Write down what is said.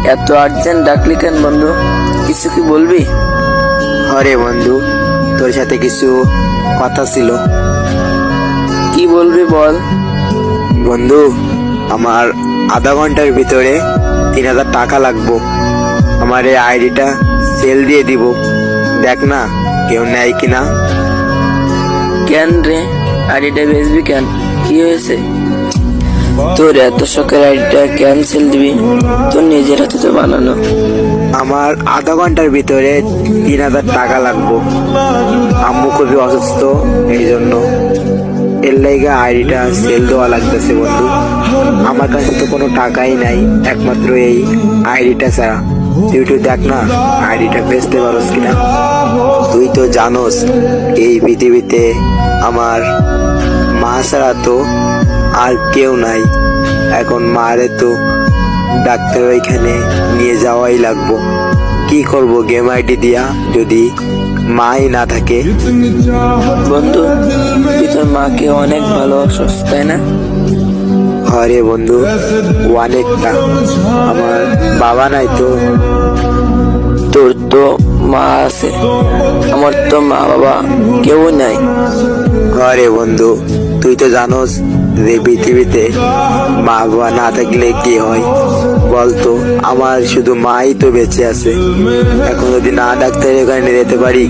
এত আর্জেন্ট ডাকলি কেন বন্ধু? কিছু কি বলবি? আরে বন্ধু, তোর সাথে কিছু কথা ছিল। কি বলবি বল। বন্ধু, আমার আধা ঘন্টার ভিতরে 3,000 টাকা লাগবো। আমার এই আইডিটা সেল দিয়ে দিব, দেখ না কেউ নেয় কিনা। কেন রে, আইডিটা বেচবি কেন? কি হয়েছে? তোর এত শখের আইডিটা ক্যান্সেল দিবি? তোর নিজের হাতে তো বানানো। আমার আধা ঘন্টার ভিতরে 3,000 টাকা লাগবো। আম্মু খুবই অসুস্থ, এই জন্য এর লাইগা আইডিটা সেল দেওয়া লাগতেছে বন্ধু। আমার কাছে তো কোনো টাকাই নাই, একমাত্র এই আইডিটা ছাড়া। তুই একটু দেখ না আইডিটা বেচতে পারোস কিনা। তুই তো জানোস এই পৃথিবীতে আমার মা ছাড়া তো আর কেউ নাই। এখন মারে তো ডাক্তার ওইখানে নিয়ে যাওয়াই লাগবো। কি করব গেম আইডি দিয়া যদি মাই না থাকে? বন্ধু, তুই তোর মাকে অনেক ভালোবাসিস তাই না? আরে বন্ধু, অনেকটা। আমার বাবা নাই তো। তোর তো মা আছে, আমার তো মা বাবা কেউ নাই। আরে বন্ধু, তুই তো জানোস যে পৃথিবীতে মা বাবা না থাকলে কি হয় বলতো? আমার শুধু মাই তো বেঁচে আছে। এখন যদি না ডাক্তারের ওখানে যেতে পারি